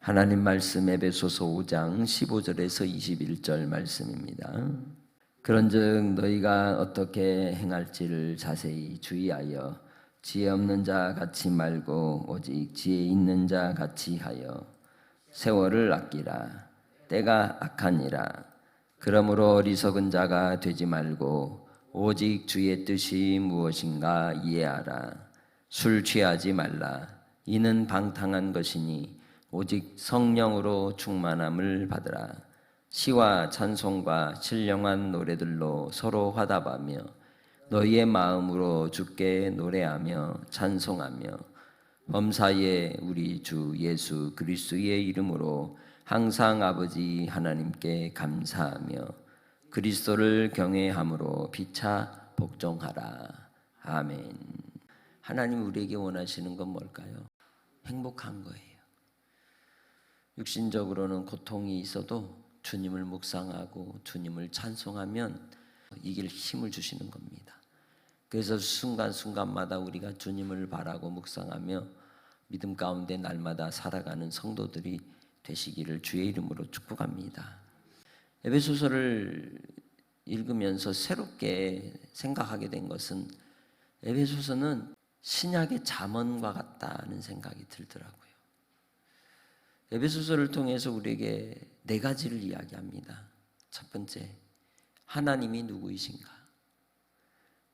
하나님 말씀 에베소서 5장 15절에서 21절 말씀입니다. 그런즉 너희가 어떻게 행할지를 자세히 주의하여 지혜 없는 자 같이 말고 오직 지혜 있는 자 같이 하여 세월을 아끼라. 때가 악하니라. 그러므로 어리석은 자가 되지 말고 오직 주의 뜻이 무엇인가 이해하라. 술 취하지 말라. 이는 방탕한 것이니 오직 성령으로 충만함을 받으라. 시와 찬송과 신령한 노래들로 서로 화답하며 너희의 마음으로 주께 노래하며 찬송하며 범사에 우리 주 예수 그리스도의 이름으로 항상 아버지 하나님께 감사하며 그리스도를 경외함으로 피차 복종하라. 아멘. 하나님 우리에게 원하시는 건 뭘까요? 행복한 거예요. 육신적으로는 고통이 있어도 주님을 묵상하고 주님을 찬송하면 이길 힘을 주시는 겁니다. 그래서 순간순간마다 우리가 주님을 바라고 묵상하며 믿음 가운데 날마다 살아가는 성도들이 되시기를 주의 이름으로 축복합니다. 에베소서를 읽으면서 새롭게 생각하게 된 것은 에베소서는 신약의 잠언과 같다는 생각이 들더라고요. 에베소서를 통해서 우리에게 네 가지를 이야기합니다. 첫 번째, 하나님이 누구이신가?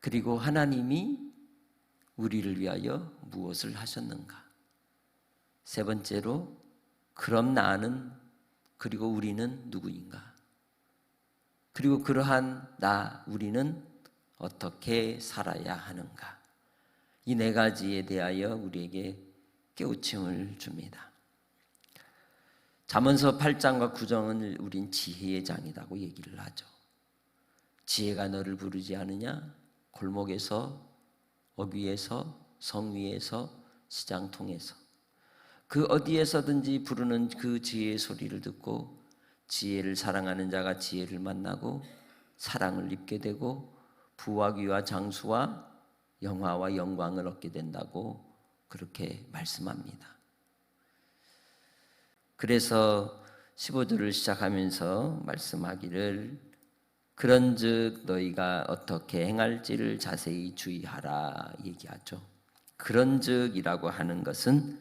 그리고 하나님이 우리를 위하여 무엇을 하셨는가? 세 번째로, 그럼 나는 그리고 우리는 누구인가? 그리고 그러한 우리는 어떻게 살아야 하는가? 이 네 가지에 대하여 우리에게 깨우침을 줍니다. 잠언서 8장과 9장은 우린 지혜의 장이라고 얘기를 하죠. 지혜가 너를 부르지 않으냐? 골목에서, 어귀에서, 성 위에서, 시장통에서 그 어디에서든지 부르는 그 지혜의 소리를 듣고 지혜를 사랑하는 자가 지혜를 만나고 사랑을 입게 되고 부와 귀와 장수와 영화와 영광을 얻게 된다고 그렇게 말씀합니다. 그래서 15절을 시작하면서 말씀하기를 그런즉 너희가 어떻게 행할지를 자세히 주의하라 얘기하죠. 그런즉이라고 하는 것은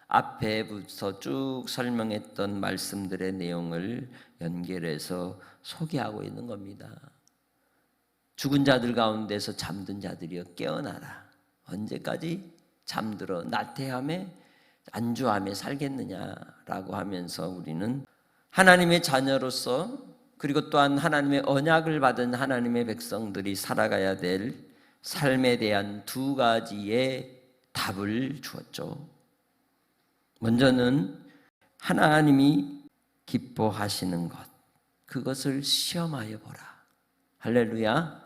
앞에부터 쭉 설명했던 말씀들의 내용을 연결해서 소개하고 있는 겁니다. 죽은 자들 가운데서 잠든 자들이여 깨어나라. 언제까지 잠들어 나태함에 안주함에 살겠느냐라고 하면서 우리는 하나님의 자녀로서 그리고 또한 하나님의 언약을 받은 하나님의 백성들이 살아가야 될 삶에 대한 두 가지의 답을 주었죠. 먼저는 하나님이 기뻐하시는 것, 그것을 시험하여 보라. 할렐루야.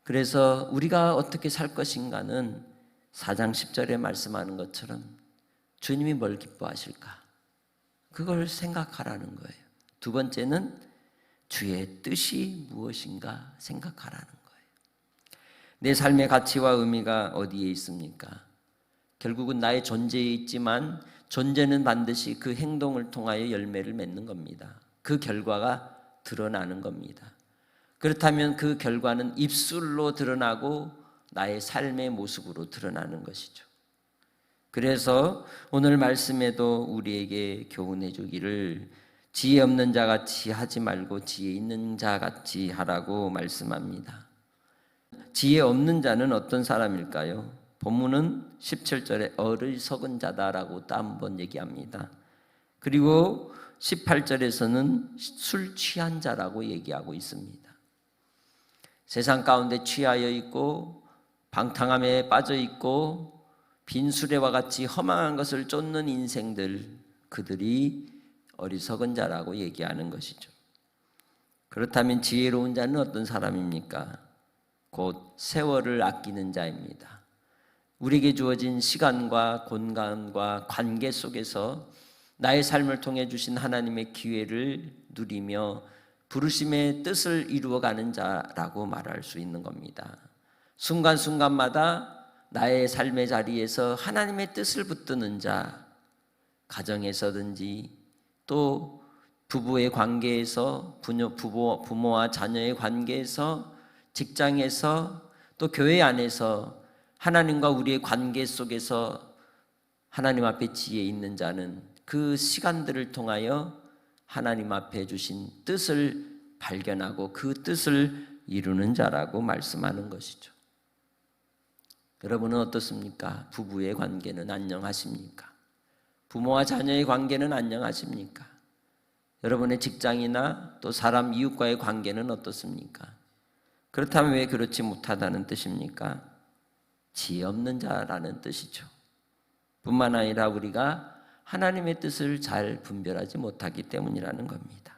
그래서 우리가 어떻게 살 것인가는 4장 10절에 말씀하는 것처럼 주님이 뭘 기뻐하실까? 그걸 생각하라는 거예요. 두 번째는 주의 뜻이 무엇인가 생각하라는 거예요. 내 삶의 가치와 의미가 어디에 있습니까? 결국은 나의 존재에 있지만 존재는 반드시 그 행동을 통하여 열매를 맺는 겁니다. 그 결과가 드러나는 겁니다. 그렇다면 그 결과는 입술로 드러나고 나의 삶의 모습으로 드러나는 것이죠. 그래서 오늘 말씀에도 우리에게 교훈해 주기를 지혜 없는 자같이 하지 말고 지혜 있는 자같이 하라고 말씀합니다. 지혜 없는 자는 어떤 사람일까요? 본문은 17절에 어리석은 자다라고 또 한번 얘기합니다. 그리고 18절에서는 술 취한 자라고 얘기하고 있습니다. 세상 가운데 취하여 있고 방탕함에 빠져 있고 빈수레와 같이 허망한 것을 쫓는 인생들, 그들이 어리석은 자라고 얘기하는 것이죠. 그렇다면 지혜로운 자는 어떤 사람입니까? 곧 세월을 아끼는 자입니다. 우리에게 주어진 시간과 공간과 관계 속에서 나의 삶을 통해 주신 하나님의 기회를 누리며 부르심의 뜻을 이루어가는 자라고 말할 수 있는 겁니다. 순간순간마다 나의 삶의 자리에서 하나님의 뜻을 붙드는 자, 가정에서든지 또 부부의 관계에서, 부모와 자녀의 관계에서, 직장에서, 또 교회 안에서 하나님과 우리의 관계 속에서 하나님 앞에 지혜 있는 자는 그 시간들을 통하여 하나님 앞에 주신 뜻을 발견하고 그 뜻을 이루는 자라고 말씀하는 것이죠. 여러분은 어떻습니까? 부부의 관계는 안녕하십니까? 부모와 자녀의 관계는 안녕하십니까? 여러분의 직장이나 또 사람 이웃과의 관계는 어떻습니까? 그렇다면 왜 그렇지 못하다는 뜻입니까? 지혜 없는 자라는 뜻이죠. 뿐만 아니라 우리가 하나님의 뜻을 잘 분별하지 못하기 때문이라는 겁니다.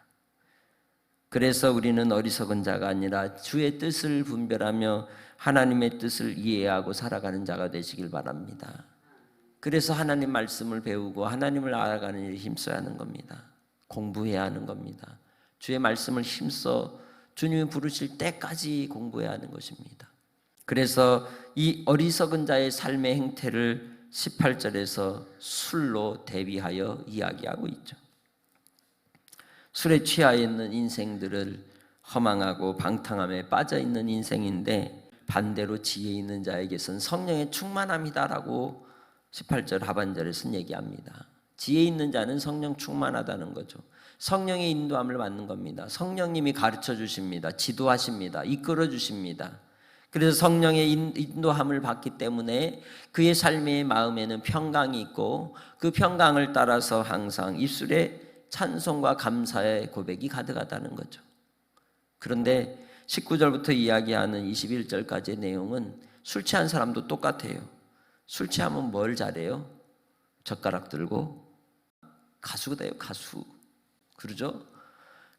그래서 우리는 어리석은 자가 아니라 주의 뜻을 분별하며 하나님의 뜻을 이해하고 살아가는 자가 되시길 바랍니다. 그래서 하나님 말씀을 배우고 하나님을 알아가는 일에 힘써야 하는 겁니다. 공부해야 하는 겁니다. 주의 말씀을 힘써 주님이 부르실 때까지 공부해야 하는 것입니다. 그래서 이 어리석은 자의 삶의 행태를 18절에서 술로 대비하여 이야기하고 있죠. 술에 취하여 있는 인생들을 허망하고 방탕함에 빠져 있는 인생인데, 반대로 지혜 있는 자에게선 성령의 충만함이다라고 18절 하반절에서는 얘기합니다. 지혜 있는 자는 성령 충만하다는 거죠. 성령의 인도함을 받는 겁니다. 성령님이 가르쳐 주십니다. 지도하십니다. 이끌어 주십니다. 그래서 성령의 인도함을 받기 때문에 그의 삶의 마음에는 평강이 있고, 그 평강을 따라서 항상 입술에 찬송과 감사의 고백이 가득하다는 거죠. 그런데 19절부터 이야기하는 21절까지의 내용은 술 취한 사람도 똑같아요. 술 취하면 뭘 잘해요? 젓가락 들고 가수가 돼요. 가수. 그러죠?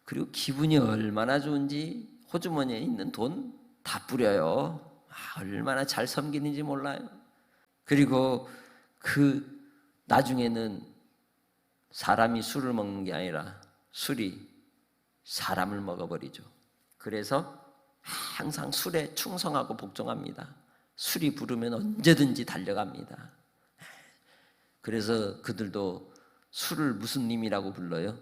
그리고 기분이 얼마나 좋은지 호주머니에 있는 돈 다 뿌려요. 얼마나 잘 섬기는지 몰라요. 그리고 그 나중에는 사람이 술을 먹는 게 아니라 술이 사람을 먹어버리죠. 그래서 항상 술에 충성하고 복종합니다. 술이 부르면 언제든지 달려갑니다. 그래서 그들도 술을 무슨 님이라고 불러요?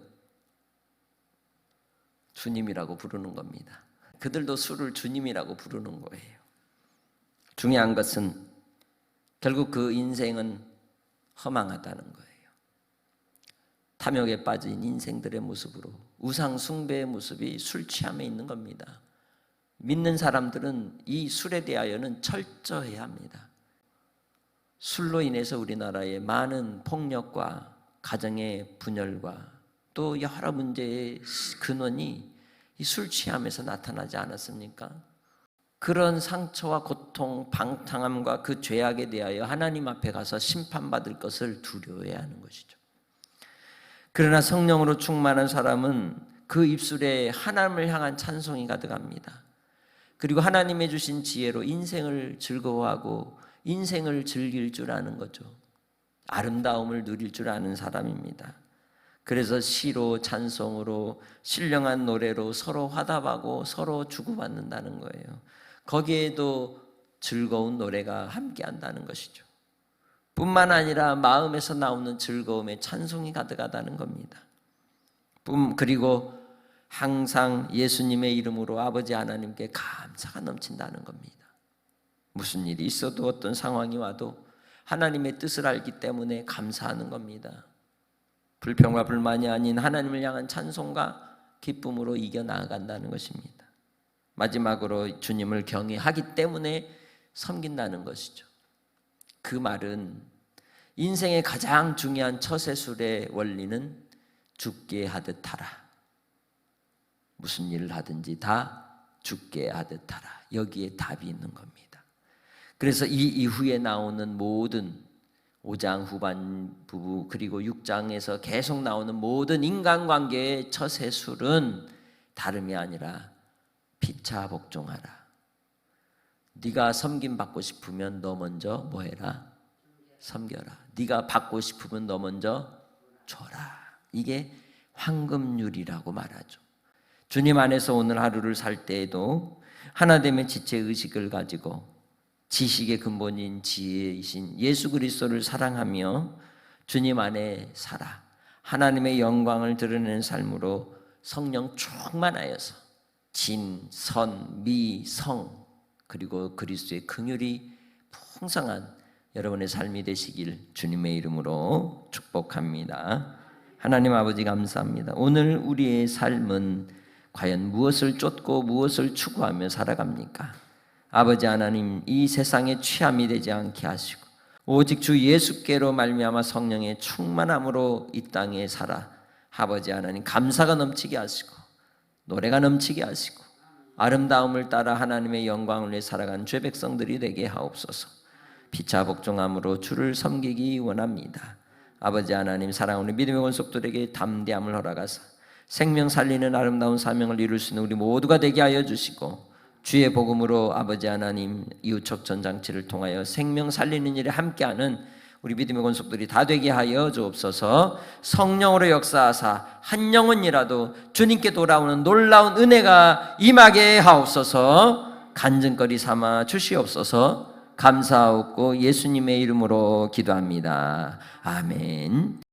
주님이라고 부르는 겁니다. 그들도 술을 주님이라고 부르는 거예요. 중요한 것은 결국 그 인생은 허망하다는 거예요. 탐욕에 빠진 인생들의 모습으로, 우상 숭배의 모습이 술 취함에 있는 겁니다. 믿는 사람들은 이 술에 대하여는 철저해야 합니다. 술로 인해서 우리나라의 많은 폭력과 가정의 분열과 또 여러 문제의 근원이 이 술 취함에서 나타나지 않았습니까? 그런 상처와 고통, 방탕함과 그 죄악에 대하여 하나님 앞에 가서 심판받을 것을 두려워해야 하는 것이죠. 그러나 성령으로 충만한 사람은 그 입술에 하나님을 향한 찬송이 가득합니다. 그리고 하나님의 주신 지혜로 인생을 즐거워하고 인생을 즐길 줄 아는 거죠. 아름다움을 누릴 줄 아는 사람입니다. 그래서 시로, 찬송으로, 신령한 노래로 서로 화답하고 서로 주고받는다는 거예요. 거기에도 즐거운 노래가 함께한다는 것이죠. 뿐만 아니라 마음에서 나오는 즐거움에 찬송이 가득하다는 겁니다. 그리고 항상 예수님의 이름으로 아버지 하나님께 감사가 넘친다는 겁니다. 무슨 일이 있어도 어떤 상황이 와도 하나님의 뜻을 알기 때문에 감사하는 겁니다. 불평과 불만이 아닌 하나님을 향한 찬송과 기쁨으로 이겨나간다는 것입니다. 마지막으로 주님을 경외하기 때문에 섬긴다는 것이죠. 그 말은 인생의 가장 중요한 처세술의 원리는 죽게 하듯 하라. 무슨 일을 하든지 다 죽게 하듯 하라. 여기에 답이 있는 겁니다. 그래서 이 이후에 나오는 모든 5장 후반부 그리고 6장에서 계속 나오는 모든 인간관계의 처세술은 다름이 아니라 피차 복종하라. 네가 섬김받고 싶으면 너 먼저 뭐해라? 섬겨라. 네가 받고 싶으면 너 먼저 줘라. 이게 황금률이라고 말하죠. 주님 안에서 오늘 하루를 살 때에도 하나됨의 지체의식을 가지고 지식의 근본인 지혜이신 예수 그리스도를 사랑하며 주님 안에 살아 하나님의 영광을 드러내는 삶으로 성령 충만하여서 진, 선, 미, 성 그리고 그리스도의 긍휼이 풍성한 여러분의 삶이 되시길 주님의 이름으로 축복합니다. 하나님 아버지 감사합니다. 오늘 우리의 삶은 과연 무엇을 쫓고 무엇을 추구하며 살아갑니까? 아버지 하나님, 이 세상에 취함이 되지 않게 하시고 오직 주 예수께로 말미암아 성령의 충만함으로 이 땅에 살아 아버지 하나님 감사가 넘치게 하시고 노래가 넘치게 하시고 아름다움을 따라 하나님의 영광을 위해 살아가는 죄 백성들이 되게 하옵소서. 피차 복종함으로 주를 섬기기 원합니다. 아버지 하나님, 사랑하는 믿음의 권속들에게 담대함을 허락하사 생명 살리는 아름다운 사명을 이룰 수 있는 우리 모두가 되게 하여 주시고 주의 복음으로 아버지 하나님 이웃적 전장치를 통하여 생명 살리는 일에 함께하는 우리 믿음의 권속들이 다 되게 하여 주옵소서. 성령으로 역사하사 한 영혼이라도 주님께 돌아오는 놀라운 은혜가 임하게 하옵소서. 간증거리 삼아 주시옵소서. 감사하옵고 예수님의 이름으로 기도합니다. 아멘.